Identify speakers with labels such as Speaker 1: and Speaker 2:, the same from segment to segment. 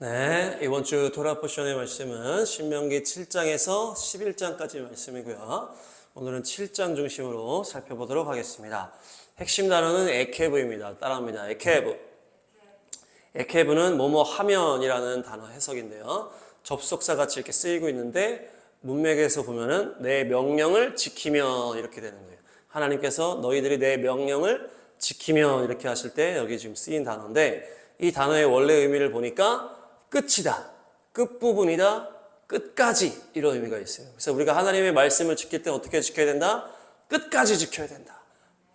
Speaker 1: 네, 이번 주 토라 포션의 말씀은 신명기 7장에서 11장까지 말씀이고요. 오늘은 7장 중심으로 살펴보도록 하겠습니다. 핵심 단어는 에케브입니다. 따라합니다. 에케브. 에케브는 뭐뭐 하면이라는 단어 해석인데요. 접속사 같이 이렇게 쓰이고 있는데 문맥에서 보면은 내 명령을 지키면 이렇게 되는 거예요. 하나님께서 너희들이 내 명령을 지키면 이렇게 하실 때 여기 지금 쓰인 단어인데 이 단어의 원래 의미를 보니까 끝이다, 끝부분이다, 끝까지 이런 의미가 있어요. 그래서 우리가 하나님의 말씀을 지킬 때 어떻게 지켜야 된다? 끝까지 지켜야 된다.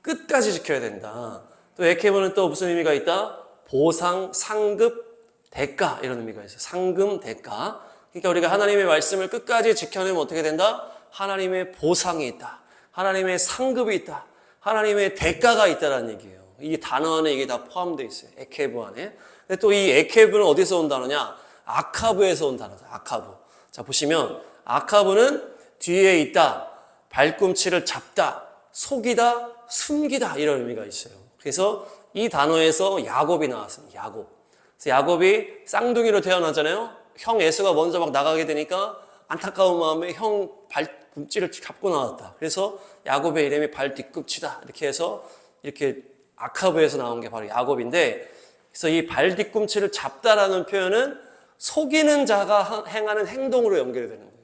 Speaker 1: 끝까지 지켜야 된다. 또 에케브는 또 무슨 의미가 있다? 보상, 상급, 대가 이런 의미가 있어요. 상금, 대가. 그러니까 우리가 하나님의 말씀을 끝까지 지켜내면 어떻게 된다? 하나님의 보상이 있다. 하나님의 상급이 있다. 하나님의 대가가 있다는 얘기예요. 이 단어 안에 이게 다 포함되어 있어요. 에케브 안에. 근데 또 이 에케브는 어디서 온 단어냐? 아카브에서 온 단어다. 아카브. 자, 보시면 아카브는 뒤에 있다, 발꿈치를 잡다, 속이다, 숨기다 이런 의미가 있어요. 그래서 이 단어에서 야곱이 나왔습니다. 야곱. 그래서 야곱이 쌍둥이로 태어나잖아요. 형 에서가 먼저 막 나가게 되니까 안타까운 마음에 형 발꿈치를 잡고 나왔다. 그래서 야곱의 이름이 발 뒤꿈치다. 이렇게 해서 이렇게 아카브에서 나온 게 바로 야곱인데, 그래서 이 발 뒤꿈치를 잡다라는 표현은 속이는 자가 행하는 행동으로 연결이 되는 거예요.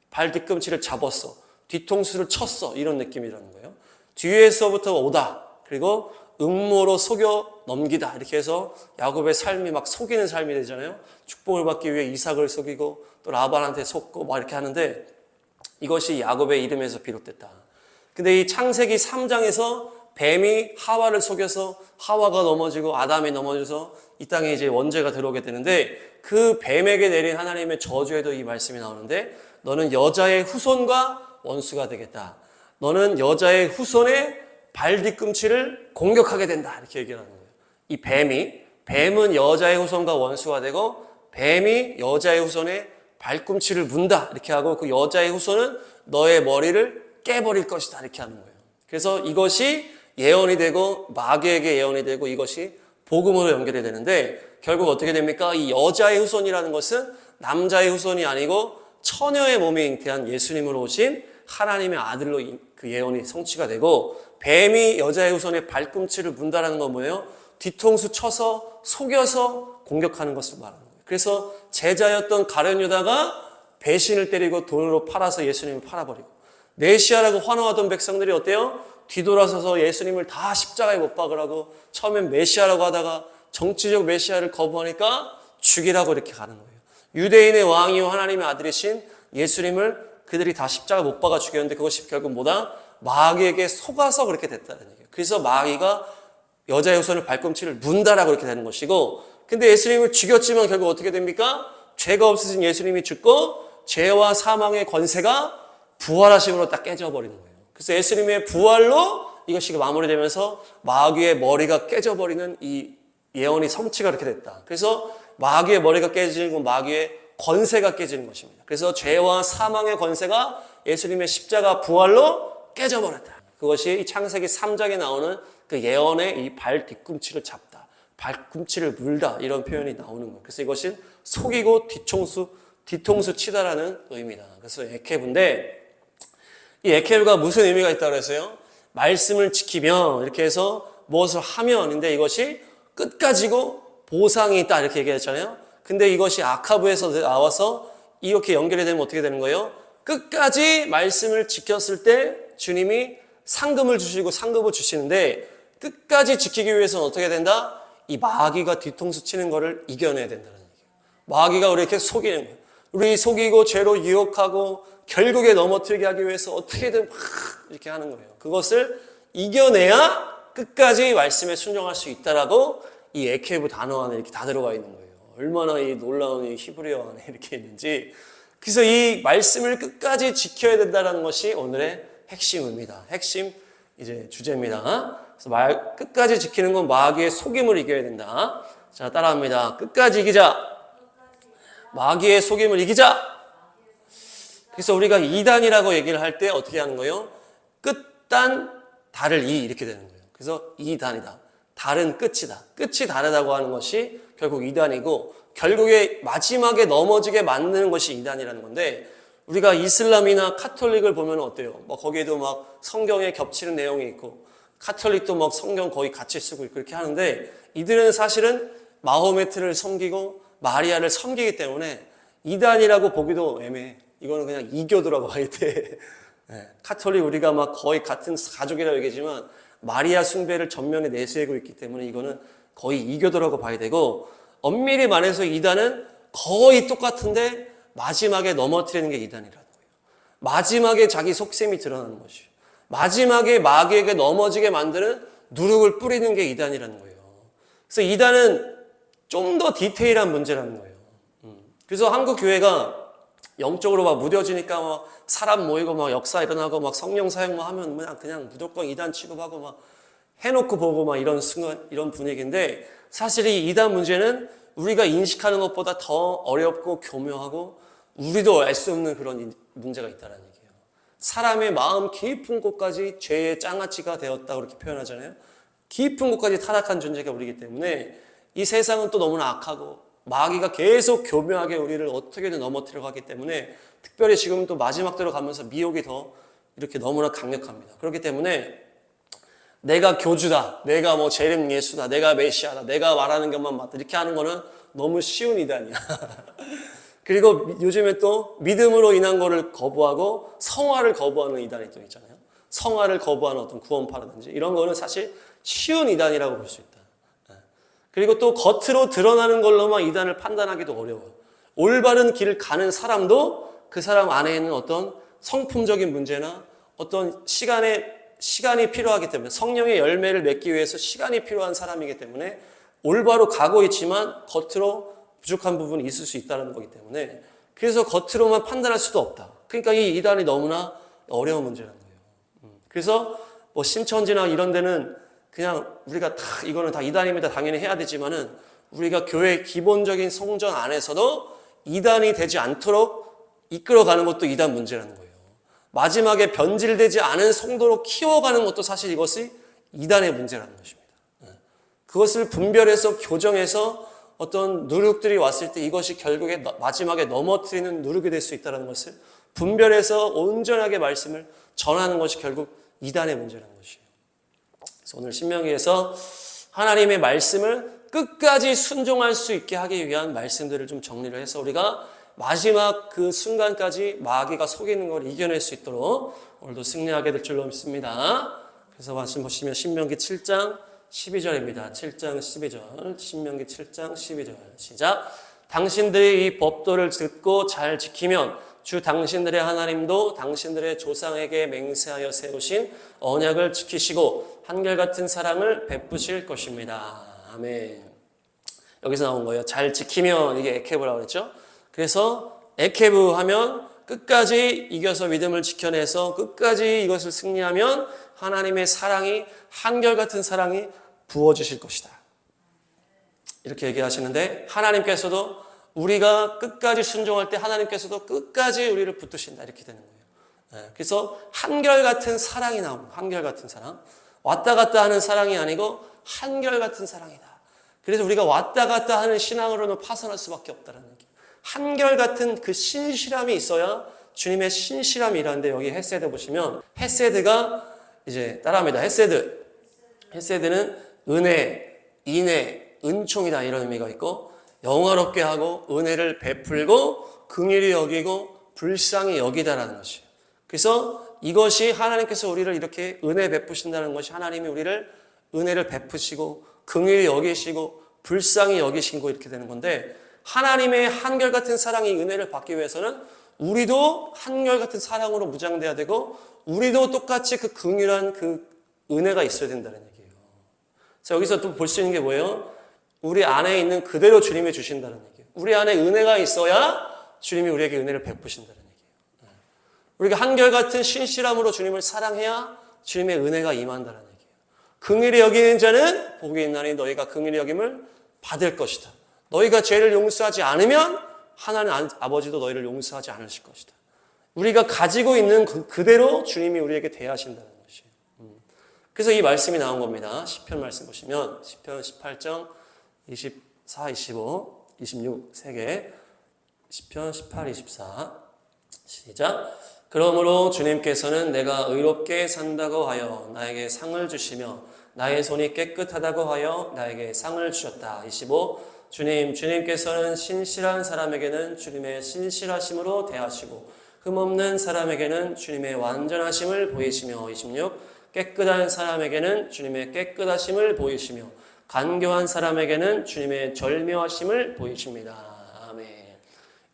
Speaker 1: 발 뒤꿈치를 잡았어, 뒤통수를 쳤어, 이런 느낌이라는 거예요. 뒤에서부터 오다, 그리고 음모로 속여 넘기다, 이렇게 해서 야곱의 삶이 막 속이는 삶이 되잖아요. 축복을 받기 위해 이삭을 속이고 또 라반한테 속고 막 이렇게 하는데 이것이 야곱의 이름에서 비롯됐다. 근데 이 창세기 3장에서 뱀이 하와를 속여서 하와가 넘어지고 아담이 넘어져서 이 땅에 이제 원죄가 들어오게 되는데, 그 뱀에게 내린 하나님의 저주에도 이 말씀이 나오는데, 너는 여자의 후손과 원수가 되겠다. 너는 여자의 후손의 발 뒤꿈치를 공격하게 된다. 이렇게 얘기하는 거예요. 이 뱀은 여자의 후손과 원수가 되고, 뱀이 여자의 후손의 발꿈치를 문다. 이렇게 하고, 그 여자의 후손은 너의 머리를 깨버릴 것이다. 이렇게 하는 거예요. 그래서 이것이 예언이 되고 마귀에게 예언이 되고 이것이 복음으로 연결이 되는데, 결국 어떻게 됩니까? 이 여자의 후손이라는 것은 남자의 후손이 아니고 처녀의 몸에 잉태한 예수님으로 오신 하나님의 아들로 그 예언이 성취가 되고, 뱀이 여자의 후손의 발꿈치를 문다라는 건 뭐예요? 뒤통수 쳐서 속여서 공격하는 것을 말하는 거예요. 그래서 제자였던 가룟 유다가 배신을 때리고 돈으로 팔아서 예수님을 팔아버리고, 메시아라고 환호하던 백성들이 어때요? 뒤돌아서서 예수님을 다 십자가에 못 박으라고 처음엔 메시아라고 하다가 정치적 메시아를 거부하니까 죽이라고 이렇게 가는 거예요. 유대인의 왕이요 하나님의 아들이신 예수님을 그들이 다 십자가 못 박아 죽였는데 그것이 결국 뭐다? 마귀에게 속아서 그렇게 됐다는 얘기예요. 그래서 마귀가 여자의 후손을 발꿈치를 문다라고 이렇게 되는 것이고, 근데 예수님을 죽였지만 결국 어떻게 됩니까? 죄가 없으신 예수님이 죽고 죄와 사망의 권세가 부활하심으로 딱 깨져버리는 거예요. 그래서 예수님의 부활로 이것이 마무리되면서 마귀의 머리가 깨져버리는 이 예언이 성취가 이렇게 됐다. 그래서 마귀의 머리가 깨지는 건 마귀의 권세가 깨지는 것입니다. 그래서 죄와 사망의 권세가 예수님의 십자가 부활로 깨져버렸다. 그것이 이 창세기 3장에 나오는 그 예언의 이 발 뒤꿈치를 잡다, 발꿈치를 물다 이런 표현이 나오는 거예요. 그래서 이것은 속이고 뒤통수 치다라는 의미다. 그래서 에케브인데, 이 에케브가 무슨 의미가 있다고 했어요? 말씀을 지키면 이렇게 해서 무엇을 하면인데 이것이 끝까지고 보상이 있다 이렇게 얘기했잖아요. 근데 이것이 아카브에서 나와서 이렇게 연결이 되면 어떻게 되는 거예요? 끝까지 말씀을 지켰을 때 주님이 상금을 주시고 상급을 주시는데, 끝까지 지키기 위해서는 어떻게 된다? 이 마귀가 뒤통수 치는 거를 이겨내야 된다는 얘기예요. 마귀가 우리 이렇게 속이는 거예요. 우리 속이고 죄로 유혹하고 결국에 넘어뜨리게 하기 위해서 어떻게든 막 이렇게 하는 거예요. 그것을 이겨내야 끝까지 말씀에 순종할 수 있다라고 이 에케브 단어 안에 이렇게 다 들어가 있는 거예요. 얼마나 이 놀라운 이 히브리어 안에 이렇게 있는지. 그래서 이 말씀을 끝까지 지켜야 된다는 것이 오늘의 핵심입니다. 핵심 이제 주제입니다. 그래서 끝까지 지키는 건 마귀의 속임을 이겨야 된다. 자, 따라합니다. 끝까지 이기자. 마귀의 속임을 이기자. 그래서 우리가 2단이라고 얘기를 할 때 어떻게 하는 거예요? 끝단, 달을 이렇게 되는 거예요. 그래서 2단이다. 달은 끝이다. 끝이 다르다고 하는 것이 결국 2단이고, 결국에 마지막에 넘어지게 만드는 것이 이단이라는 건데, 우리가 이슬람이나 카톨릭을 보면 어때요? 뭐 거기에도 막 성경에 겹치는 내용이 있고, 카톨릭도 막 성경 거의 같이 쓰고 있고 그렇게 하는데, 이들은 사실은 마호메트를 섬기고 마리아를 섬기기 때문에 이단이라고 보기도 애매해. 이거는 그냥 이교도라고 봐야 돼. 카톨릭 우리가 막 거의 같은 가족이라고 얘기하지만 마리아 숭배를 전면에 내세우고 있기 때문에 이거는 거의 이교도라고 봐야 되고, 엄밀히 말해서 이단은 거의 똑같은데 마지막에 넘어뜨리는 게 이단이라는 거예요. 마지막에 자기 속셈이 드러나는 것이에요. 마지막에 마귀에게 넘어지게 만드는 누룩을 뿌리는 게 이단이라는 거예요. 그래서 이단은 좀 더 디테일한 문제라는 거예요. 그래서 한국 교회가 영적으로 막 무뎌지니까 막 사람 모이고 막 역사 일어나고 막 성령 사역만 하면 그냥 무조건 이단 취급하고 막 해놓고 보고 막 이런 순간, 이런 분위기인데, 사실 이 이단 문제는 우리가 인식하는 것보다 더 어렵고 교묘하고 우리도 알 수 없는 그런 문제가 있다는 얘기예요. 사람의 마음 깊은 곳까지 죄의 장아찌가 되었다고 그렇게 표현하잖아요. 깊은 곳까지 타락한 존재가 우리이기 때문에 이 세상은 또 너무나 악하고 마귀가 계속 교묘하게 우리를 어떻게든 넘어뜨려 가기 때문에, 특별히 지금 또 마지막 들어가면서 미혹이 더 이렇게 너무나 강력합니다. 그렇기 때문에 내가 교주다, 내가 뭐 재림 예수다, 내가 메시아다, 내가 말하는 것만 맞다, 이렇게 하는 거는 너무 쉬운 이단이야. 그리고 요즘에 또 믿음으로 인한 거를 거부하고 성화를 거부하는 이단이 또 있잖아요. 성화를 거부하는 어떤 구원파라든지 이런 거는 사실 쉬운 이단이라고 볼 수 있다. 그리고 또 겉으로 드러나는 걸로만 이단을 판단하기도 어려워요. 올바른 길을 가는 사람도 그 사람 안에 있는 어떤 성품적인 문제나 어떤 시간이 필요하기 때문에, 성령의 열매를 맺기 위해서 시간이 필요한 사람이기 때문에 올바로 가고 있지만 겉으로 부족한 부분이 있을 수 있다는 거기 때문에, 그래서 겉으로만 판단할 수도 없다. 그러니까 이 이단이 너무나 어려운 문제라는 거예요. 그래서 뭐 신천지나 이런 데는 그냥 우리가 다 이거는 다 이단입니다 당연히 해야 되지만은, 우리가 교회 기본적인 성전 안에서도 이단이 되지 않도록 이끌어가는 것도 이단 문제라는 거예요. 마지막에 변질되지 않은 성도로 키워가는 것도 사실 이것이 이단의 문제라는 것입니다. 그것을 분별해서 교정해서 어떤 누룩들이 왔을 때 이것이 결국에 마지막에 넘어뜨리는 누룩이 될 수 있다는 것을 분별해서 온전하게 말씀을 전하는 것이 결국 이단의 문제라는 것이에요. 그래서 오늘 신명기에서 하나님의 말씀을 끝까지 순종할 수 있게 하기 위한 말씀들을 좀 정리를 해서 우리가 마지막 그 순간까지 마귀가 속이는 걸 이겨낼 수 있도록 오늘도 승리하게 될 줄로 믿습니다. 그래서 말씀 보시면 신명기 7장 12절입니다. 7장 12절, 신명기 7장 12절 시작. 당신들이 이 법도를 듣고 잘 지키면 주 당신들의 하나님도 당신들의 조상에게 맹세하여 세우신 언약을 지키시고 한결같은 사랑을 베푸실 것입니다. 아멘. 여기서 나온 거예요. 잘 지키면, 이게 에케브라고 그랬죠. 그래서 에케브 하면 끝까지 이겨서 믿음을 지켜내서 끝까지 이것을 승리하면 하나님의 사랑이, 한결같은 사랑이 부어주실 것이다. 이렇게 얘기하시는데, 하나님께서도 우리가 끝까지 순종할 때 하나님께서도 끝까지 우리를 붙드신다, 이렇게 되는 거예요. 그래서 한결같은 사랑이 나옵니다. 한결같은 사랑. 왔다 갔다 하는 사랑이 아니고 한결같은 사랑이다. 그래서 우리가 왔다 갔다 하는 신앙으로는 파산할 수밖에 없다는 얘기예요. 한결같은 그 신실함이 있어야 주님의 신실함이 일하는데, 여기 헤세드 보시면 헤세드가 이제 따라합니다. 헤세드는 은혜, 인애, 은총이다, 이런 의미가 있고, 영화롭게 하고 은혜를 베풀고 긍휼히 여기고 불쌍히 여기다라는 것이에요. 그래서 이것이 하나님께서 우리를 이렇게 은혜 베푸신다는 것이, 하나님이 우리를 은혜를 베푸시고 긍휼히 여기시고 불쌍히 여기시고 이렇게 되는 건데, 하나님의 한결같은 사랑이 은혜를 받기 위해서는 우리도 한결같은 사랑으로 무장돼야 되고, 우리도 똑같이 그 긍휼한 그 은혜가 있어야 된다는 얘기예요. 자, 여기서 또 볼 수 있는 게 뭐예요? 우리 안에 있는 그대로 주님이 주신다는 얘기예요. 우리 안에 은혜가 있어야 주님이 우리에게 은혜를 베푸신다는 얘기예요. 우리가 한결같은 신실함으로 주님을 사랑해야 주님의 은혜가 임한다는 얘기예요. 긍휼히 여기는 자는 복이 있나니 너희가 긍휼히 여김을 받을 것이다. 너희가 죄를 용서하지 않으면 하나님 아버지도 너희를 용서하지 않으실 것이다. 우리가 가지고 있는 그대로 주님이 우리에게 대하신다는 것이에요. 그래서 이 말씀이 나온 겁니다. 시편 말씀 보시면 시편 18장 24, 25 26 3개. 시편 18, 24 시작. 그러므로 주님께서는 내가 의롭게 산다고 하여 나에게 상을 주시며 나의 손이 깨끗하다고 하여 나에게 상을 주셨다. 25 주님께서는 신실한 사람에게는 주님의 신실하심으로 대하시고 흠없는 사람에게는 주님의 완전하심을 보이시며 26 깨끗한 사람에게는 주님의 깨끗하심을 보이시며 간교한 사람에게는 주님의 절묘하심을 보이십니다. 아멘.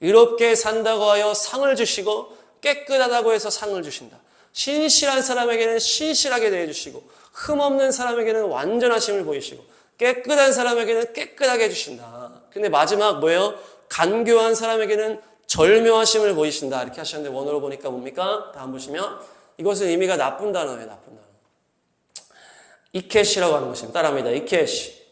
Speaker 1: 의롭게 산다고 하여 상을 주시고 깨끗하다고 해서 상을 주신다. 신실한 사람에게는 신실하게 대해주시고 흠없는 사람에게는 완전하심을 보이시고 깨끗한 사람에게는 깨끗하게 해주신다. 근데 마지막 뭐예요? 간교한 사람에게는 절묘하심을 보이신다. 이렇게 하셨는데 원어로 보니까 뭡니까? 다음 보시면 이것은 의미가 나쁜 단어예요. 나쁜 단어. 이케시라고 하는 것입니다. 따라합니다. 이케시.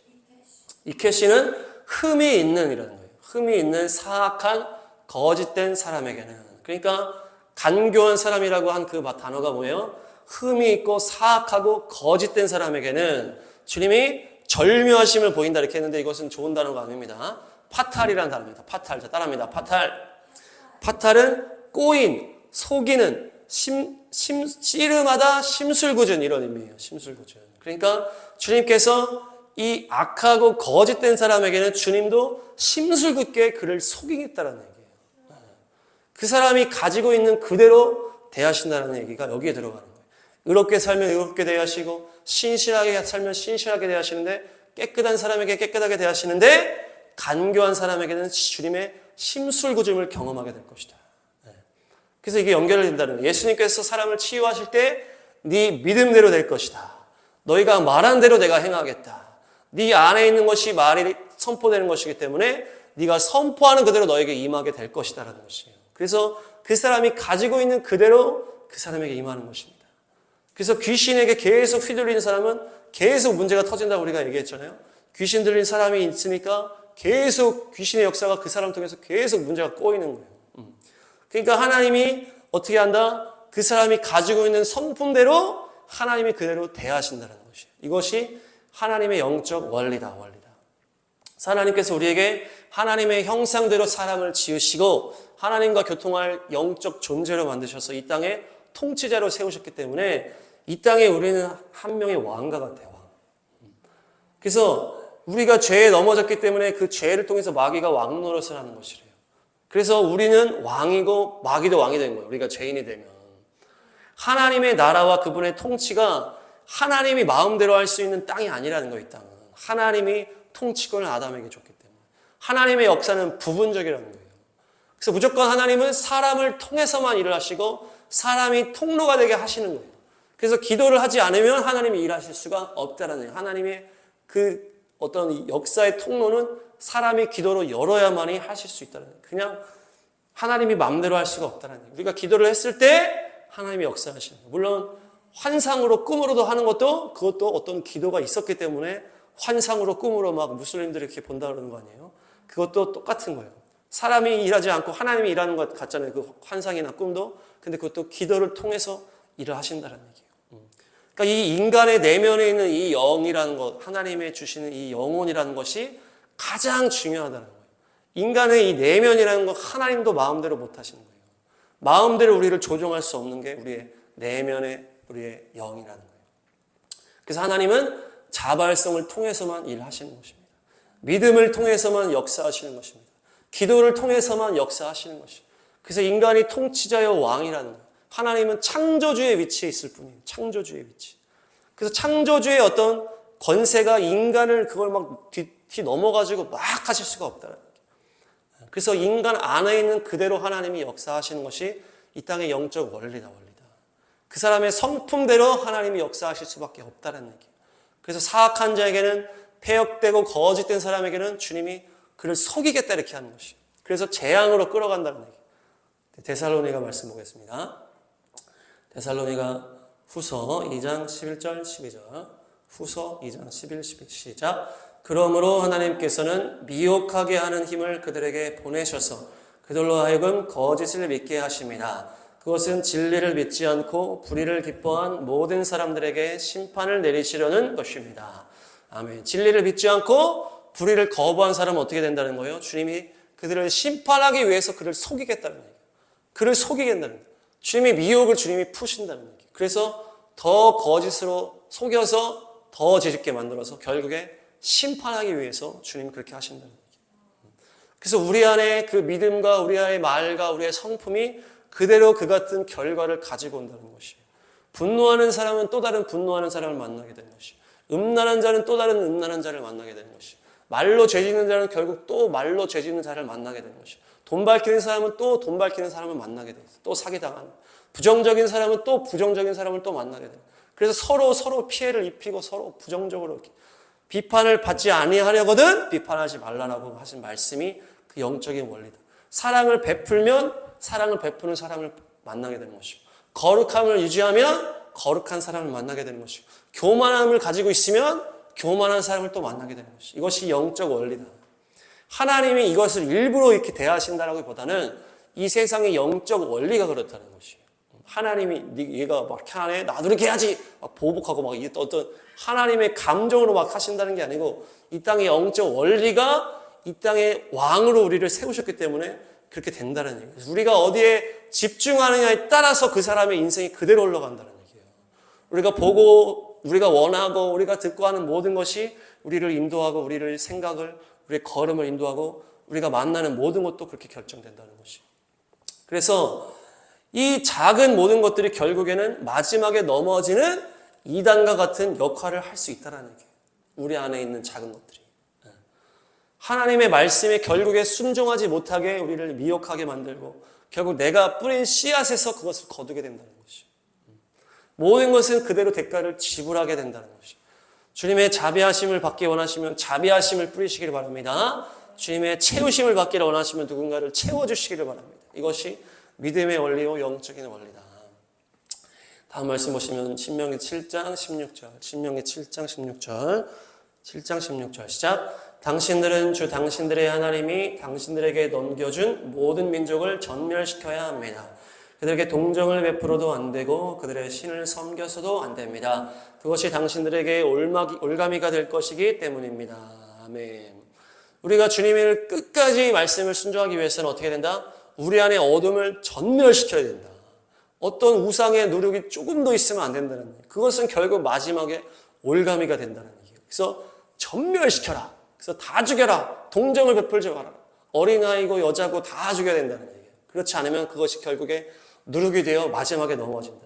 Speaker 1: 이케시는 흠이 있는 이라는 거예요. 흠이 있는 사악한 거짓된 사람에게는. 그러니까 간교한 사람이라고 한 그 단어가 뭐예요? 흠이 있고 사악하고 거짓된 사람에게는 주님이 절묘하심을 보인다 이렇게 했는데 이것은 좋은 단어가 아닙니다. 파탈이라는 단어입니다. 파탈. 자, 따라합니다. 파탈. 파탈은 꼬인, 속이는, 씨름하다 심술궂은 이런 의미예요. 심술궂은. 그러니까 주님께서 이 악하고 거짓된 사람에게는 주님도 심술궂게 그를 속이겠다라는 얘기예요. 그 사람이 가지고 있는 그대로 대하신다는 얘기가 여기에 들어가는 거예요. 의롭게 살면 의롭게 대하시고 신실하게 살면 신실하게 대하시는데 깨끗한 사람에게 깨끗하게 대하시는데 간교한 사람에게는 주님의 심술궂음을 경험하게 될 것이다. 그래서 이게 연결된다는 거예요. 예수님께서 사람을 치유하실 때 네 믿음대로 될 것이다. 너희가 말한 대로 내가 행하겠다. 네 안에 있는 것이 말이 선포되는 것이기 때문에 네가 선포하는 그대로 너에게 임하게 될 것이다라는 것이에요. 그래서 그 사람이 가지고 있는 그대로 그 사람에게 임하는 것입니다. 그래서 귀신에게 계속 휘둘리는 사람은 계속 문제가 터진다고 우리가 얘기했잖아요. 귀신 들린 사람이 있으니까 계속 귀신의 역사가 그 사람 통해서 계속 문제가 꼬이는 거예요. 그러니까 하나님이 어떻게 한다? 그 사람이 가지고 있는 성품대로 하나님이 그대로 대하신다는 것이에요. 이것이 하나님의 영적 원리다. 하나님께서 우리에게 하나님의 형상대로 사람을 지으시고 하나님과 교통할 영적 존재로 만드셔서 이 땅에 통치자로 세우셨기 때문에 이 땅에 우리는 한 명의 왕과 같아요. 왕. 그래서 우리가 죄에 넘어졌기 때문에 그 죄를 통해서 마귀가 왕 노릇을 하는 것이래요. 그래서 우리는 왕이고 마귀도 왕이 된 거예요. 우리가 죄인이 되면. 하나님의 나라와 그분의 통치가 하나님이 마음대로 할 수 있는 땅이 아니라는 거예요. 이 땅은. 하나님이 통치권을 아담에게 줬기 때문에. 하나님의 역사는 부분적이라는 거예요. 그래서 무조건 하나님은 사람을 통해서만 일을 하시고 사람이 통로가 되게 하시는 거예요. 그래서 기도를 하지 않으면 하나님이 일하실 수가 없다는 거예요. 하나님의 그 어떤 역사의 통로는 사람이 기도로 열어야만이 하실 수 있다는 거예요. 그냥 하나님이 마음대로 할 수가 없다는 거예요. 우리가 기도를 했을 때 하나님이 역사하시는 거예요. 물론 환상으로 꿈으로도 하는 것도 그것도 어떤 기도가 있었기 때문에 환상으로 꿈으로 막 무슬림들이 이렇게 본다 그러는 거 아니에요? 그것도 똑같은 거예요. 사람이 일하지 않고 하나님이 일하는 것 같잖아요. 그 환상이나 꿈도. 근데 그것도 기도를 통해서 일을 하신다는 얘기예요. 그러니까 이 인간의 내면에 있는 이 영이라는 것, 하나님의 주시는 이 영혼이라는 것이 가장 중요하다는 거예요. 인간의 이 내면이라는 것 하나님도 마음대로 못 하시는 거예요. 마음대로 우리를 조종할 수 없는 게 우리의 내면의 우리의 영이라는 거예요. 그래서 하나님은 자발성을 통해서만 일하시는 것입니다. 믿음을 통해서만 역사하시는 것입니다. 기도를 통해서만 역사하시는 것입니다. 그래서 인간이 통치자여 왕이라는 거예요. 하나님은 창조주의 위치에 있을 뿐이에요. 창조주의 위치. 그래서 창조주의 어떤 권세가 인간을 그걸 막 넘어가지고 막 하실 수가 없다는 거예요. 그래서 인간 안에 있는 그대로 하나님이 역사하시는 것이 이 땅의 영적 원리다. 그 사람의 성품대로 하나님이 역사하실 수밖에 없다는 얘기예요. 그래서 사악한 자에게는 폐역되고 거짓된 사람에게는 주님이 그를 속이겠다 이렇게 하는 것이에요. 그래서 재앙으로 끌어간다는 얘기예요. 데살로니가 말씀 보겠습니다. 데살로니가 후서 2장 11절 12절 후서 2장 11, 12 시작. 그러므로 하나님께서는 미혹하게 하는 힘을 그들에게 보내셔서 그들로 하여금 거짓을 믿게 하십니다. 그것은 진리를 믿지 않고 불의를 기뻐한 모든 사람들에게 심판을 내리시려는 것입니다. 아멘. 진리를 믿지 않고 불의를 거부한 사람은 어떻게 된다는 거예요? 주님이 그들을 심판하기 위해서 그를 속이겠다는 얘기예요. 그를 속이겠다는 거예요. 주님이 미혹을 주님이 푸신다는 얘기예요. 그래서 더 거짓으로 속여서 더 죄짓게 만들어서 결국에 심판하기 위해서 주님이 그렇게 하신다는 얘기예요. 그래서 우리 안에 그 믿음과 우리 안의 말과 우리의 성품이 그대로 그 같은 결과를 가지고 온다는 것이에요. 분노하는 사람은 또 다른 분노하는 사람을 만나게 되는 것이에요. 음란한 자는 또 다른 음란한 자를 만나게 되는 것이에요. 말로 죄짓는 자는 결국 또 말로 죄짓는 자를 만나게 되는 것이에요. 돈 밝히는 사람은 또 돈 밝히는 사람을 만나게 돼요. 또 사기당하는. 부정적인 사람은 또 부정적인 사람을 또 만나게 돼요. 그래서 서로 피해를 입히고 서로 부정적으로 이렇게 비판을 받지 아니하려거든 비판하지 말라라고 하신 말씀이 그 영적인 원리다. 사랑을 베풀면 사랑을 베푸는 사람을 만나게 되는 것이고, 거룩함을 유지하면 거룩한 사람을 만나게 되는 것이고, 교만함을 가지고 있으면 교만한 사람을 또 만나게 되는 것이고, 이것이 영적 원리다. 하나님이 이것을 일부러 이렇게 대하신다라기보다는 이 세상의 영적 원리가 그렇다는 것이에요. 하나님이 얘가 막 이렇게 하네, 나도 이렇게 해야지 막 보복하고 막 어떤 하나님의 감정으로 막 하신다는 게 아니고, 이 땅의 영적 원리가 이 땅의 왕으로 우리를 세우셨기 때문에 그렇게 된다는 얘기예요. 우리가 어디에 집중하느냐에 따라서 그 사람의 인생이 그대로 올라간다는 얘기예요. 우리가 보고 우리가 원하고 우리가 듣고 하는 모든 것이 우리를 인도하고 우리를 생각을 우리의 걸음을 인도하고 우리가 만나는 모든 것도 그렇게 결정된다는 것이에요. 그래서 이 작은 모든 것들이 결국에는 마지막에 넘어지는 이단과 같은 역할을 할 수 있다는 얘기예요. 우리 안에 있는 작은 것들이. 하나님의 말씀에 결국에 순종하지 못하게 우리를 미혹하게 만들고 결국 내가 뿌린 씨앗에서 그것을 거두게 된다는 것이죠. 모든 것은 그대로 대가를 지불하게 된다는 것이죠. 주님의 자비하심을 받기 원하시면 자비하심을 뿌리시기를 바랍니다. 주님의 채우심을 받기를 원하시면 누군가를 채워주시기를 바랍니다. 이것이 믿음의 원리요 영적인 원리다. 다음 말씀 보시면 신명기 7장 16절 신명기 7장 16절 7장 16절 시작. 당신들은 주 당신들의 하나님이 당신들에게 넘겨준 모든 민족을 전멸시켜야 합니다. 그들에게 동정을 베풀어도 안 되고 그들의 신을 섬겨서도 안 됩니다. 그것이 당신들에게 올가미가 될 것이기 때문입니다. 아멘. 우리가 주님을 끝까지 말씀을 순종하기 위해서는 어떻게 된다? 우리 안에 어둠을 전멸시켜야 된다. 어떤 우상의 누룩이 조금도 있으면 안 된다는 거예요. 그것은 결국 마지막에 올가미가 된다는 얘기예요. 그래서 전멸시켜라. 그래서 다 죽여라. 동정을 베풀지 마라. 어린아이고 여자고 다 죽여야 된다는 얘기예요. 그렇지 않으면 그것이 결국에 누룩이 되어 마지막에 넘어진다.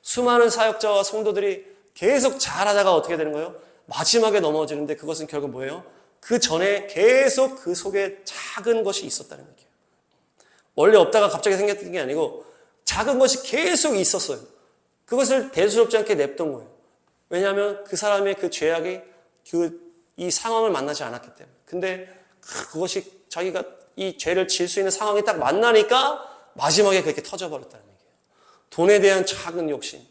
Speaker 1: 수많은 사역자와 성도들이 계속 잘하다가 어떻게 되는 거예요? 마지막에 넘어지는데 그것은 결국 뭐예요? 그 전에 계속 그 속에 작은 것이 있었다는 얘기예요. 원래 없다가 갑자기 생겼던 게 아니고 작은 것이 계속 있었어요. 그것을 대수롭지 않게 냅둔 거예요. 왜냐하면 그 사람의 그 죄악이 이 상황을 만나지 않았기 때문에. 근데 그것이 자기가 이 죄를 질 수 있는 상황이 딱 만나니까 마지막에 그렇게 터져버렸다는 얘기예요. 돈에 대한 작은 욕심,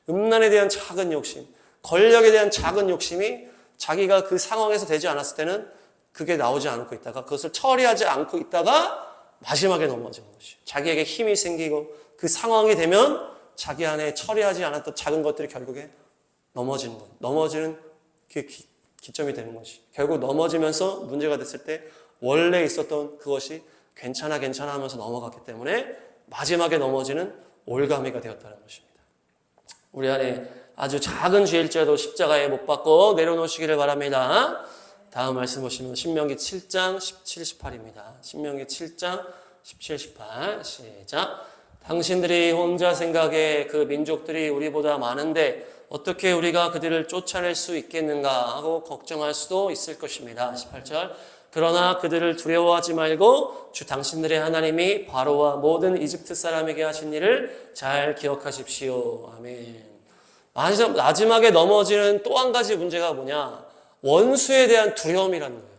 Speaker 1: 음란에 대한 작은 욕심, 권력에 대한 작은 욕심이 자기가 그 상황에서 되지 않았을 때는 그게 나오지 않고 있다가 그것을 처리하지 않고 있다가 마지막에 넘어지는 것이에요. 자기에게 힘이 생기고 그 상황이 되면 자기 안에 처리하지 않았던 작은 것들이 결국에 넘어지는 거예요. 넘어지는 그 기점이 되는 것이. 결국 넘어지면서 문제가 됐을 때 원래 있었던 그것이 괜찮아 하면서 넘어갔기 때문에 마지막에 넘어지는 올가미가 되었다는 것입니다. 우리 안에 아주 작은 죄일지라도 십자가에 못 박고 내려놓으시기를 바랍니다. 다음 말씀 보시면 신명기 7장 17, 18입니다. 신명기 7장 17, 18 시작. 당신들이 혼자 생각해 그 민족들이 우리보다 많은데 어떻게 우리가 그들을 쫓아낼 수 있겠는가 하고 걱정할 수도 있을 것입니다. 18절. 그러나 그들을 두려워하지 말고 주 당신들의 하나님이 바로와 모든 이집트 사람에게 하신 일을 잘 기억하십시오. 아멘. 마지막에 넘어지는 또 한 가지 문제가 뭐냐? 원수에 대한 두려움이라는 거예요.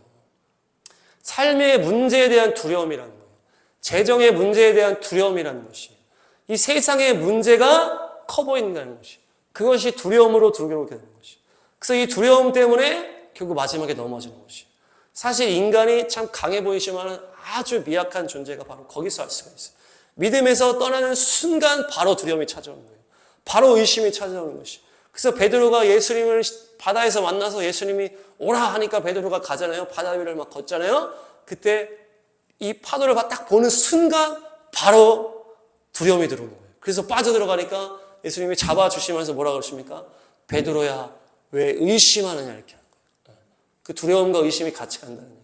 Speaker 1: 삶의 문제에 대한 두려움이라는 거예요. 재정의 문제에 대한 두려움이라는 것이에요. 이 세상의 문제가 커 보인다는 것이에요. 그것이 두려움으로 두려우게 되는 것이에요. 그래서 이 두려움 때문에 결국 마지막에 넘어지는 것이에요. 사실 인간이 참 강해 보이지만 아주 미약한 존재가 바로 거기서 알 수가 있어요. 믿음에서 떠나는 순간 바로 두려움이 찾아오는 거예요. 바로 의심이 찾아오는 것이에요. 그래서 베드로가 예수님을 바다에서 만나서 예수님이 오라 하니까 베드로가 가잖아요. 바다 위를 막 걷잖아요. 그때 이 파도를 딱 보는 순간 바로 두려움이 들어오는 거예요. 그래서 빠져들어가니까 예수님이 잡아주시면서 뭐라 그러십니까? 베드로야 왜 의심하느냐 이렇게 하는 거예요. 그 두려움과 의심이 같이 간다는 얘기예요.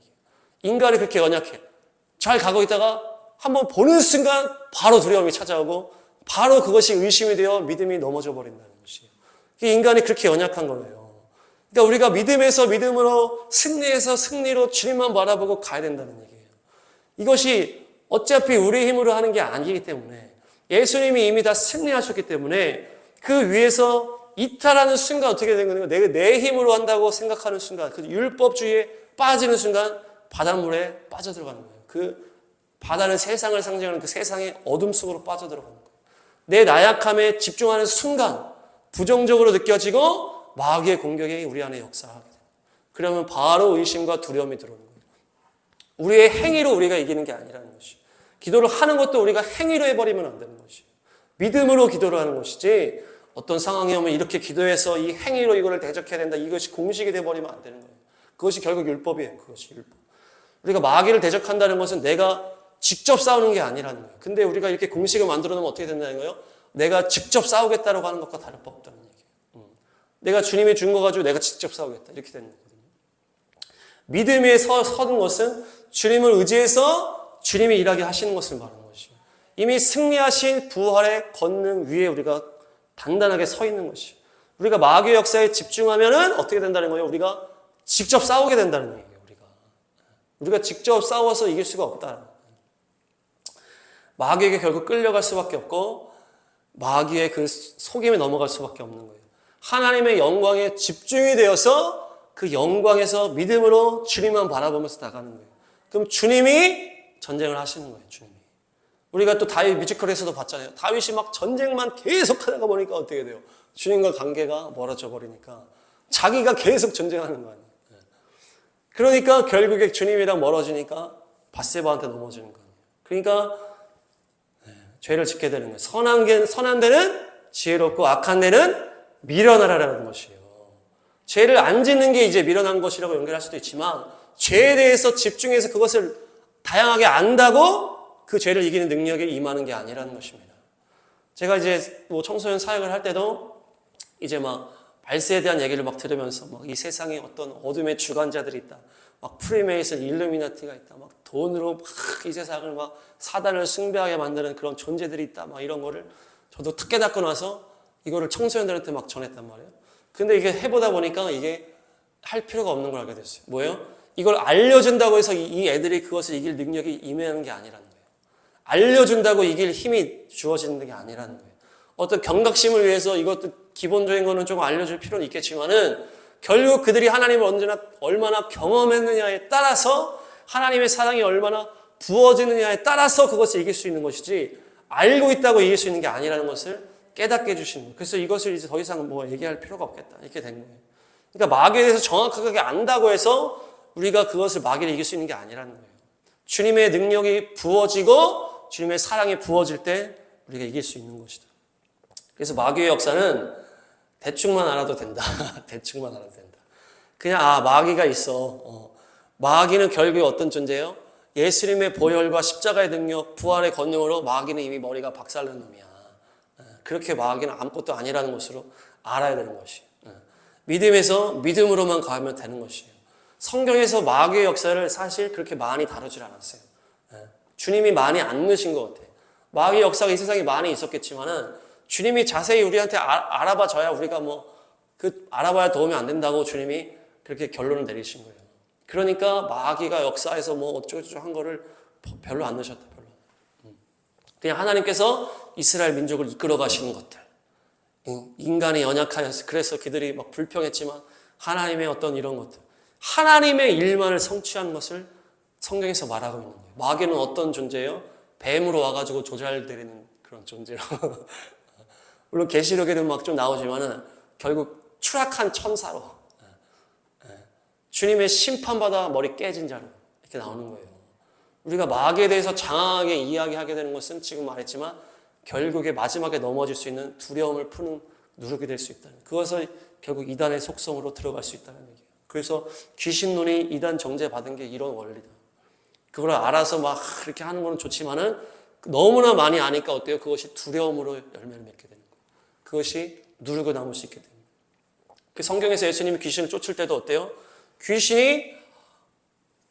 Speaker 1: 인간이 그렇게 연약해. 잘 가고 있다가 한번 보는 순간 바로 두려움이 찾아오고 바로 그것이 의심이 되어 믿음이 넘어져 버린다는 것이에요. 인간이 그렇게 연약한 거예요. 그러니까 우리가 믿음에서 믿음으로 승리해서 승리로 주님만 바라보고 가야 된다는 얘기예요. 이것이 어차피 우리 힘으로 하는 게 아니기 때문에 예수님이 이미 다 승리하셨기 때문에 그 위에서 이탈하는 순간 어떻게 된 거예요? 내가 내 힘으로 한다고 생각하는 순간 그 율법주의에 빠지는 순간 바닷물에 빠져들어가는 거예요. 그 바다는 세상을 상징하는 그 세상의 어둠 속으로 빠져들어가는 거예요. 내 나약함에 집중하는 순간 부정적으로 느껴지고 마귀의 공격이 우리 안에 역사하게 돼요. 그러면 바로 의심과 두려움이 들어오는 거예요. 우리의 행위로 우리가 이기는 게 아니라는 것이에요. 기도를 하는 것도 우리가 행위로 해버리면 안 되는 것이에요. 믿음으로 기도를 하는 것이지 어떤 상황이 오면 이렇게 기도해서 이 행위로 이거를 대적해야 된다. 이것이 공식이 돼버리면 안 되는 거예요. 그것이 결국 율법이에요. 그것이 율법. 우리가 마귀를 대적한다는 것은 내가 직접 싸우는 게 아니라는 거예요. 근데 우리가 이렇게 공식을 만들어 놓으면 어떻게 된다는 거예요? 내가 직접 싸우겠다고 하는 것과 다를 바 없다는 얘기예요. 내가 주님이 준 거 가지고 내가 직접 싸우겠다. 이렇게 되는 거거든요. 믿음에 서는 것은 주님을 의지해서 주님이 일하게 하시는 것을 말하는 것이에요. 이미 승리하신 부활의 권능 위에 우리가 단단하게 서 있는 것이에요. 우리가 마귀의 역사에 집중하면은 어떻게 된다는 거예요? 우리가 직접 싸우게 된다는 얘기예요. 우리가 직접 싸워서 이길 수가 없다. 마귀에게 결국 끌려갈 수밖에 없고 마귀의 그 속임에 넘어갈 수밖에 없는 거예요. 하나님의 영광에 집중이 되어서 그 영광에서 믿음으로 주님만 바라보면서 나가는 거예요. 그럼 주님이 전쟁을 하시는 거예요. 주님이. 우리가 또 다윗 뮤지컬에서도 봤잖아요. 다윗이 막 전쟁만 계속 하다가 보니까 어떻게 돼요? 주님과 관계가 멀어져 버리니까 자기가 계속 전쟁하는 거 아니에요. 그러니까 결국에 주님이랑 멀어지니까 밧세바한테 넘어지는 거예요. 그러니까 죄를 짓게 되는 거예요. 선한 데는 지혜롭고 악한 데는 미련하라는 것이에요. 죄를 안 짓는 게 이제 미련한 것이라고 연결할 수도 있지만 죄에 대해서 집중해서 그것을 다양하게 안다고 그 죄를 이기는 능력에 임하는 게 아니라는 것입니다. 제가 이제 뭐 청소년 사역을 할 때도 이제 막 발세에 대한 얘기를 막 들으면서 막 이 세상에 어떤 어둠의 주관자들이 있다. 막 프리메이슨, 일루미나티가 있다. 막 돈으로 막 이 세상을 막 사단을 숭배하게 만드는 그런 존재들이 있다. 막 이런 거를 저도 깨닫고 나서 이거를 청소년들한테 막 전했단 말이에요. 근데 이게 해보다 보니까 이게 할 필요가 없는 걸 알게 됐어요. 뭐예요? 이걸 알려준다고 해서 이 애들이 그것을 이길 능력이 임하는 게 아니라는 거예요. 알려준다고 이길 힘이 주어지는 게 아니라는 거예요. 어떤 경각심을 위해서 이것도 기본적인 거는 좀 알려줄 필요는 있겠지만은 결국 그들이 하나님을 언제나 얼마나 경험했느냐에 따라서 하나님의 사랑이 얼마나 부어지느냐에 따라서 그것을 이길 수 있는 것이지 알고 있다고 이길 수 있는 게 아니라는 것을 깨닫게 해주시는 거예요. 그래서 이것을 이제 더 이상 뭐 얘기할 필요가 없겠다. 이렇게 된 거예요. 그러니까 마귀에 대해서 정확하게 안다고 해서 우리가 그것을 마귀를 이길 수 있는 게 아니라는 거예요. 주님의 능력이 부어지고 주님의 사랑이 부어질 때 우리가 이길 수 있는 것이다. 그래서 마귀의 역사는 대충만 알아도 된다. 대충만 알아도 된다. 그냥 마귀가 있어. 마귀는 결국에 어떤 존재예요? 예수님의 보혈과 십자가의 능력, 부활의 권능으로 마귀는 이미 머리가 박살난 놈이야. 그렇게 마귀는 아무것도 아니라는 것으로 알아야 되는 것이에요. 믿음에서 믿음으로만 가면 되는 것이에요. 성경에서 마귀의 역사를 사실 그렇게 많이 다루질 않았어요. 주님이 많이 안 넣으신 것 같아요. 마귀의 역사가 이 세상에 많이 있었겠지만은 주님이 자세히 우리한테 알아봐 줘야 우리가 알아봐야 도움이 안 된다고 주님이 그렇게 결론을 내리신 거예요. 그러니까 마귀가 역사에서 어쩌고저쩌고 한 거를 별로 안 넣으셨다. 별로. 그냥 하나님께서 이스라엘 민족을 이끌어 가시는 것들. 인간이 연약하여서 그래서 그들이 막 불평했지만 하나님의 어떤 이런 것들. 하나님의 일만을 성취한 것을 성경에서 말하고 있는 거예요. 마귀는 어떤 존재예요? 뱀으로 와가지고 조잘대리는 그런 존재로. 물론 계시록에는 막 좀 나오지만은 결국 추락한 천사로 주님의 심판받아 머리 깨진 자로 이렇게 나오는 거예요. 우리가 마귀에 대해서 장황하게 이야기하게 되는 것은 지금 말했지만 결국에 마지막에 넘어질 수 있는 두려움을 푸는 누르게 될 수 있다는, 그것을 결국 이단의 속성으로 들어갈 수 있다는 얘기예요. 그래서 귀신론이 이단 정죄 받은 게 이런 원리다. 그걸 알아서 막 이렇게 하는 거는 좋지만은 너무나 많이 아니까 어때요? 그것이 두려움으로 열매를 맺게 되는 거예요. 그것이 누르고 남을 수 있게 됩니다. 그 성경에서 예수님이 귀신을 쫓을 때도 어때요? 귀신이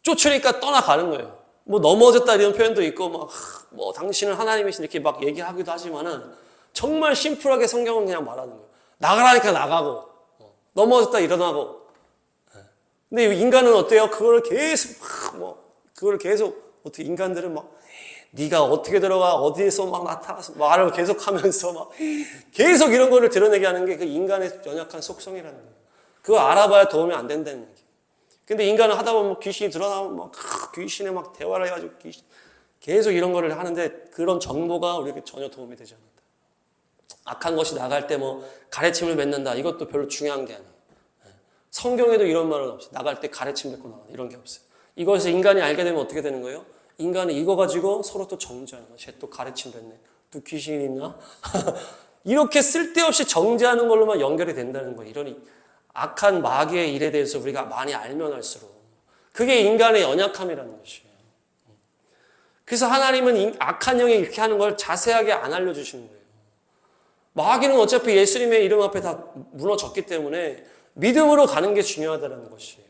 Speaker 1: 쫓으니까 떠나가는 거예요. 뭐 넘어졌다 이런 표현도 있고 뭐 당신은 하나님이신 이렇게 막 얘기하기도 하지만은 정말 심플하게 성경은 그냥 말하는 거예요. 나가라니까 나가고 넘어졌다 일어나고. 근데 인간은 어때요? 그걸 계속 그걸 계속 어떻게 인간들은 막 네가 어떻게 들어가 어디에서 막 나타나서 말을 계속하면서 막 계속 이런 거를 드러내게 하는 게 그 인간의 연약한 속성이라는 거예요. 그거 알아봐야 도움이 안 된다는 얘기예요. 근데 인간은 하다 보면 귀신이 드러나면 막 귀신에 막 대화를 해가지고 계속 이런 거를 하는데 그런 정보가 우리에게 전혀 도움이 되지 않는다. 악한 것이 나갈 때 뭐 가래침을 맺는다. 이것도 별로 중요한 게 아니에요. 성경에도 이런 말은 없어요. 나갈 때 가래침 맺고 나간다. 이런 게 없어요. 이것을 인간이 알게 되면 어떻게 되는 거예요? 인간은 이거 가지고 서로 또 정죄하는 거예요. 쟤 또 가래침 뱉네. 또 귀신이 있나? 이렇게 쓸데없이 정죄하는 걸로만 연결이 된다는 거예요. 이런 악한 마귀의 일에 대해서 우리가 많이 알면 할수록 그게 인간의 연약함이라는 것이에요. 그래서 하나님은 악한 영이 이렇게 하는 걸 자세하게 안 알려주시는 거예요. 마귀는 어차피 예수님의 이름 앞에 다 무너졌기 때문에 믿음으로 가는 게 중요하다는 것이에요.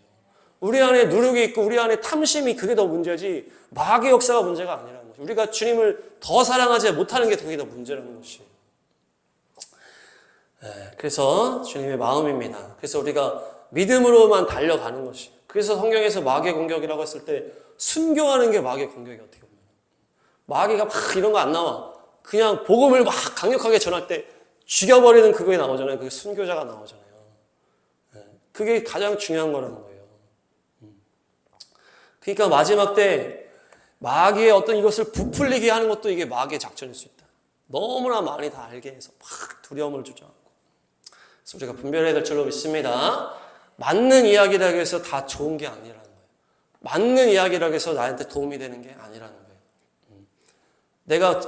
Speaker 1: 우리 안에 누룩이 있고 우리 안에 탐심이 그게 더 문제지 마귀 역사가 문제가 아니라는 거죠. 우리가 주님을 더 사랑하지 못하는 게 그게 더 문제라는 것이에요. 그래서 주님의 마음입니다. 그래서 우리가 믿음으로만 달려가는 것이에요. 그래서 성경에서 마귀의 공격이라고 했을 때 순교하는 게 마귀의 공격이 어떻게 보면 마귀가 막 이런 거 안 나와. 그냥 복음을 막 강력하게 전할 때 죽여버리는 그거에 나오잖아요. 그게 순교자가 나오잖아요. 그게 가장 중요한 거라는 거예요. 그러니까 마지막 때 마귀의 어떤 이것을 부풀리게 하는 것도 이게 마귀의 작전일 수 있다. 너무나 많이 다 알게 해서 막 두려움을 주장하고. 그래서 우리가 분별해야 될 줄로 믿습니다. 맞는 이야기라고 해서 다 좋은 게 아니라는 거예요. 맞는 이야기라고 해서 나한테 도움이 되는 게 아니라는 거예요. 내가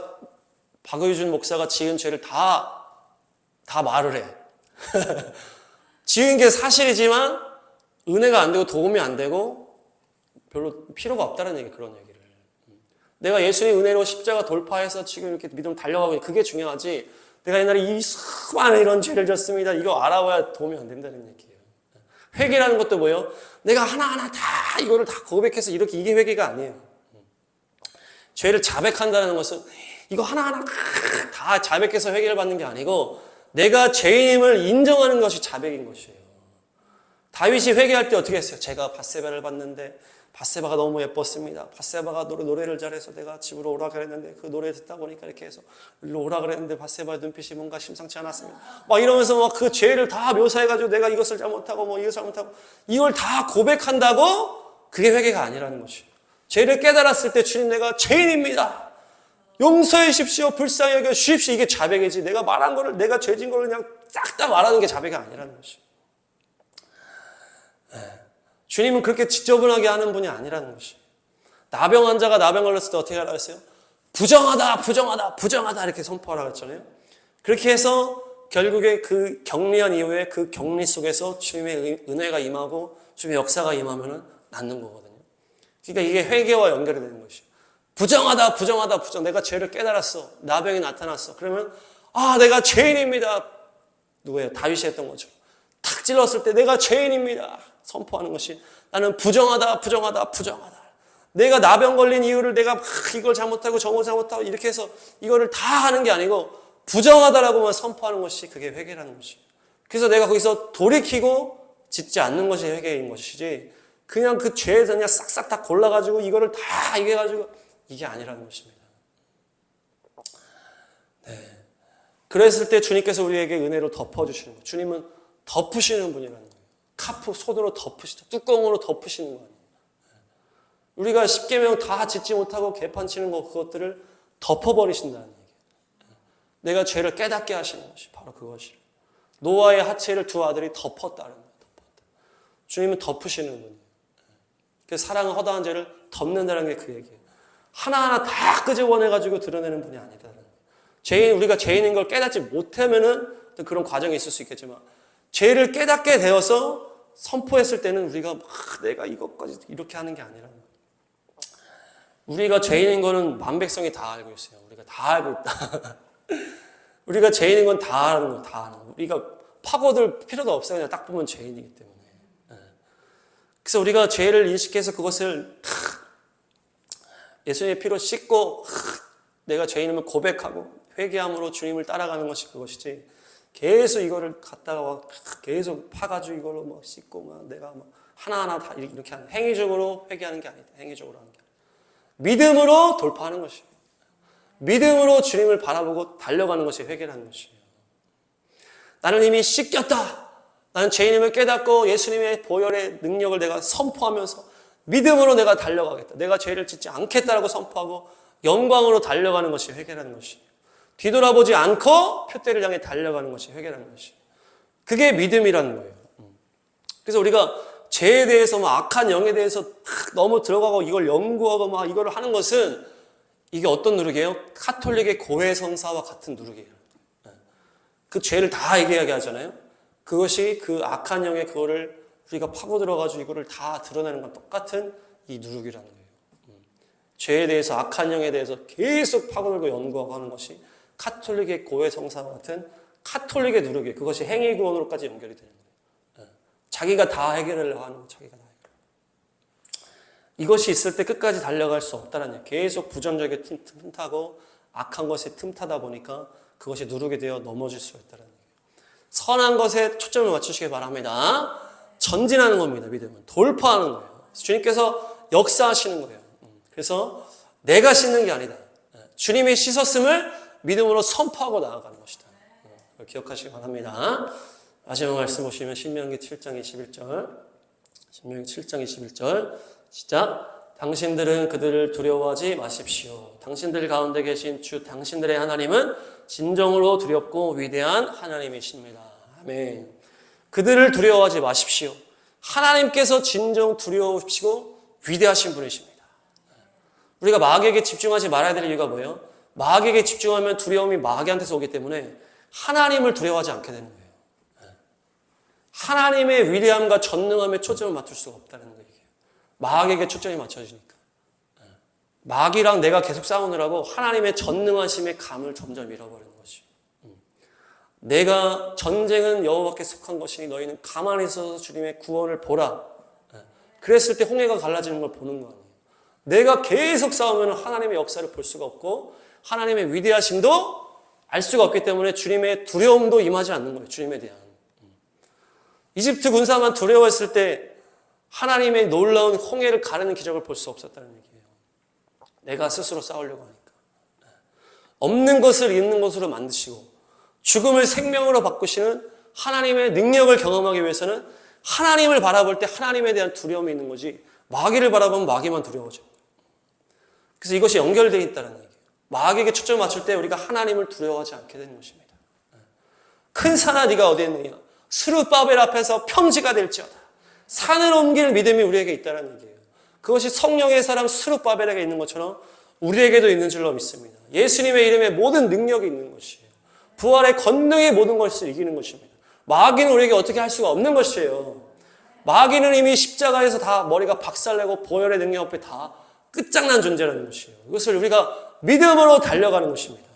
Speaker 1: 박의준 목사가 지은 죄를 다 말을 해. 지은 게 사실이지만 은혜가 안 되고 도움이 안 되고 별로 필요가 없다는 얘기, 그런 얘기를. 내가 예수의 은혜로 십자가 돌파해서 지금 이렇게 믿음 달려가고 있는 그게 중요하지. 내가 옛날에 이 수많은 이런 죄를 졌습니다. 이거 알아봐야 도움이 안 된다는 얘기예요. 회개라는 것도 뭐예요? 내가 하나하나 다 이거를 다 고백해서 이렇게 이게 회개가 아니에요. 죄를 자백한다는 것은 이거 하나하나 다 자백해서 회개를 받는 게 아니고 내가 죄인임을 인정하는 것이 자백인 것이에요. 다윗이 회개할 때 어떻게 했어요? 제가 밧세바를 봤는데 밧세바가 너무 예뻤습니다. 밧세바가 노래를 잘해서 내가 집으로 오라 그랬는데 그 노래 듣다 보니까 이렇게 해서 일로 오라 그랬는데 밧세바의 눈빛이 뭔가 심상치 않았습니다. 막 이러면서 막 그 죄를 다 묘사해가지고 내가 이것을 잘못하고 뭐 이것을 잘못하고 이걸 다 고백한다고 그게 회개가 아니라는 것이에요. 죄를 깨달았을 때 주님 내가 죄인입니다. 용서해 주십시오. 불쌍히 여겨 주십시오. 이게 자백이지. 내가 말한 거를 내가 죄진 거를 그냥 싹 다 말하는 게 자백이 아니라는 것이에요. 주님은 그렇게 지저분하게 하는 분이 아니라는 것이에요. 나병 환자가 나병 걸렸을 때 어떻게 하라고 했어요? 부정하다, 부정하다, 부정하다 이렇게 선포하라고 했잖아요. 그렇게 해서 결국에 그 격리한 이후에 그 격리 속에서 주님의 은혜가 임하고 주님의 역사가 임하면 낫는 거거든요. 그러니까 이게 회개와 연결이 되는 것이에요. 부정하다, 부정하다, 부정. 내가 죄를 깨달았어. 나병이 나타났어. 그러면 내가 죄인입니다. 누구예요? 다윗이 했던 것처럼. 탁 찔렀을 때 내가 죄인입니다. 선포하는 것이 나는 부정하다, 부정하다, 부정하다. 내가 나병 걸린 이유를 내가 이걸 잘못하고 저거 잘못하고 이렇게 해서 이거를 다 하는 게 아니고 부정하다라고만 선포하는 것이 그게 회개라는 것이에요. 그래서 내가 거기서 돌이키고 짓지 않는 것이 회개인 것이지 그냥 그 죄에서 그냥 싹싹 다 골라가지고 이거를 다 이게 가지고 이게 아니라는 것입니다. 네. 그랬을 때 주님께서 우리에게 은혜로 덮어주시는 거예요. 주님은 덮으시는 분이라는 거예요. 카프 손으로 덮으시다. 뚜껑으로 덮으시는 거 아니에요. 우리가 10계명 다 짓지 못하고 개판치는 거 그것들을 덮어버리신다는 얘기예요. 내가 죄를 깨닫게 하시는 것이 바로 그것이에요. 노아의 하체를 두 아들이 덮었다는 거예요. 덮었다. 주님은 덮으시는 분이에요. 그래서 사랑은 허다한 죄를 덮는다는 게 그 얘기예요. 하나하나 다 끄집어내가지고 드러내는 분이 아니다라는 거예요. 우리가 죄인인 걸 깨닫지 못하면은 그런 과정이 있을 수 있겠지만 죄를 깨닫게 되어서 선포했을 때는 우리가 막 내가 이것까지 이렇게 하는 게 아니라는 거예요. 우리가 죄인인 거는 만백성이 다 알고 있어요. 우리가 다 알고 있다. 우리가 죄인인 건 다 아는 거, 다 아는 거. 우리가 파고들 필요도 없어요. 그냥 딱 보면 죄인이기 때문에. 그래서 우리가 죄를 인식해서 그것을 예수님의 피로 씻고 내가 죄인임을 고백하고 회개함으로 주님을 따라가는 것이 그것이지, 계속 이거를 갖다가 계속 파가지고 이걸로 막 씻고 막 내가 막 하나하나 다 이렇게 하는, 행위적으로 회개하는 게 아니다. 행위적으로 하는 게 아니다. 믿음으로 돌파하는 것이에요. 믿음으로 주님을 바라보고 달려가는 것이 회개라는 것이에요. 나는 이미 씻겼다. 나는 죄인임을 깨닫고 예수님의 보혈의 능력을 내가 선포하면서 믿음으로 내가 달려가겠다. 내가 죄를 짓지 않겠다라고 선포하고 영광으로 달려가는 것이 회개라는 것이에요. 뒤돌아보지 않고 표대를 향해 달려가는 것이 회개라는 것이에요. 그게 믿음이라는 거예요. 그래서 우리가 죄에 대해서 막 악한 영에 대해서 너무 들어가고 이걸 연구하고 막 이걸 하는 것은 이게 어떤 누룩이에요? 카톨릭의 고해성사와 같은 누룩이에요. 그 죄를 다 얘기하게 하잖아요. 그것이 그 악한 영의 그거를 우리가 파고들어가지고 이거를 다 드러내는 건 똑같은 이 누룩이라는 거예요. 죄에 대해서, 악한 영에 대해서 계속 파고들고 연구하고 하는 것이 카톨릭의 고해성사와 같은 카톨릭의 누룩이에요. 그것이 행위구원으로까지 연결이 되는 거예요. 자기가 다 해결을 하는 거예요. 자기가 다 해결. 이것이 있을 때 끝까지 달려갈 수 없다는 얘기예요. 계속 부정적인 틈타고 악한 것에 틈타다 보니까 그것이 누룩이 되어 넘어질 수가 있다는 얘기예요. 선한 것에 초점을 맞추시기 바랍니다. 전진하는 겁니다. 믿음은 돌파하는 거예요. 주님께서 역사하시는 거예요. 그래서 내가 씻는 게 아니다. 주님이 씻었음을 믿음으로 선포하고 나아가는 것이다. 기억하시기 바랍니다. 마지막 말씀 보시면 신명기 7장 21절. 신명기 7장 21절. 시작. 당신들은 그들을 두려워하지 마십시오. 당신들 가운데 계신 주 당신들의 하나님은 진정으로 두렵고 위대한 하나님이십니다. 아멘. 그들을 두려워하지 마십시오. 하나님께서 진정 두려우시고 위대하신 분이십니다. 우리가 마귀에게 집중하지 말아야 될 이유가 뭐예요? 마귀에게 집중하면 두려움이 마귀한테서 오기 때문에 하나님을 두려워하지 않게 되는 거예요. 하나님의 위대함과 전능함에 초점을 맞출 수가 없다는 거예요. 마귀에게 초점이 맞춰지니까. 마귀랑 내가 계속 싸우느라고 하나님의 전능하심의 감을 점점 잃어버리는 것이. 내가 전쟁은 여호와께 속한 것이니 너희는 가만히 있어서 주님의 구원을 보라. 그랬을 때 홍해가 갈라지는 걸 보는 거 아니에요. 내가 계속 싸우면 하나님의 역사를 볼 수가 없고 하나님의 위대하심도 알 수가 없기 때문에 주님의 두려움도 임하지 않는 거예요. 주님에 대한. 이집트 군사만 두려워했을 때 하나님의 놀라운 홍해를 가르는 기적을 볼 수 없었다는 얘기예요. 내가 스스로 싸우려고 하니까. 없는 것을 있는 것으로 만드시고 죽음을 생명으로 바꾸시는 하나님의 능력을 경험하기 위해서는 하나님을 바라볼 때 하나님에 대한 두려움이 있는 거지, 마귀를 바라보면 마귀만 두려워져. 그래서 이것이 연결되어 있다는 얘기예요. 마귀에게 초점을 맞출 때 우리가 하나님을 두려워하지 않게 되는 것입니다. 큰 산아 네가 어디에 있느냐? 스룹바벨 앞에서 평지가 될지어다. 산을 옮길 믿음이 우리에게 있다는 얘기예요. 그것이 성령의 사람 스룹바벨에게 있는 것처럼 우리에게도 있는 줄로 믿습니다. 예수님의 이름에 모든 능력이 있는 것이에요. 부활의 권능의 모든 것을 이기는 것입니다. 마귀는 우리에게 어떻게 할 수가 없는 것이에요. 마귀는 이미 십자가에서 다 머리가 박살내고 보혈의 능력 앞에 다 끝장난 존재라는 것이에요. 이것을 우리가 믿음으로 달려가는 것입니다.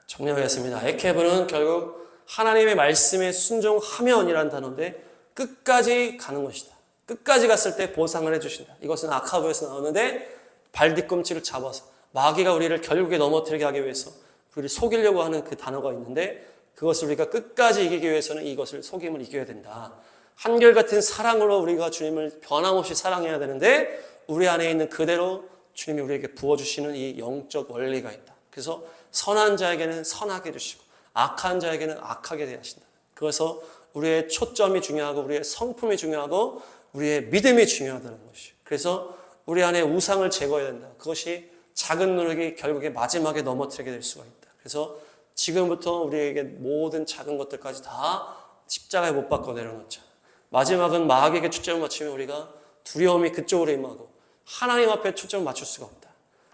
Speaker 1: 정리하겠습니다. 에케브는 결국 하나님의 말씀에 순종하면이라는 단어인데 끝까지 가는 것이다. 끝까지 갔을 때 보상을 해주신다. 이것은 아카브에서 나오는데 발 뒤꿈치를 잡아서 마귀가 우리를 결국에 넘어뜨리게 하기 위해서 우리를 속이려고 하는 그 단어가 있는데 그것을 우리가 끝까지 이기기 위해서는 이것을 속임을 이겨야 된다. 한결같은 사랑으로 우리가 주님을 변함없이 사랑해야 되는데 우리 안에 있는 그대로 주님이 우리에게 부어주시는 이 영적 원리가 있다. 그래서 선한 자에게는 선하게 해주시고 악한 자에게는 악하게 대하신다. 그래서 우리의 초점이 중요하고 우리의 성품이 중요하고 우리의 믿음이 중요하다는 것이에요. 그래서 우리 안에 우상을 제거해야 된다. 그것이 작은 노력이 결국에 마지막에 넘어뜨리게 될 수가 있다. 그래서 지금부터 우리에게 모든 작은 것들까지 다 십자가에 못 박고 내려놓자. 마지막은 마귀에게 초점을 맞추면 우리가 두려움이 그쪽으로 임하고 하나님 앞에 초점을 맞출 수가 없다.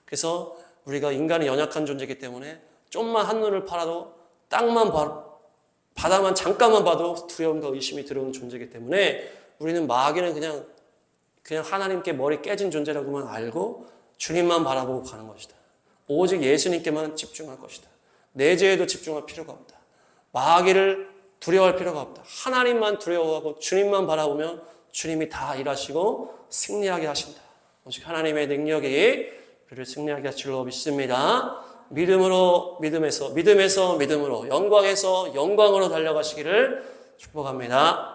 Speaker 1: 그래서 우리가 인간이 연약한 존재이기 때문에 좀만 한눈을 팔아도 땅만 바다만 잠깐만 봐도 두려움과 의심이 들어오는 존재이기 때문에 우리는 마귀는 그냥 하나님께 머리 깨진 존재라고만 알고 주님만 바라보고 가는 것이다. 오직 예수님께만 집중할 것이다. 내 죄에도 집중할 필요가 없다. 마귀를 두려워할 필요가 없다. 하나님만 두려워하고 주님만 바라보면 주님이 다 일하시고 승리하게 하신다. 오직 하나님의 능력이 우리를 승리하게 하실 줄로 믿습니다. 믿음에서 믿음으로, 영광에서 영광으로 달려가시기를 축복합니다.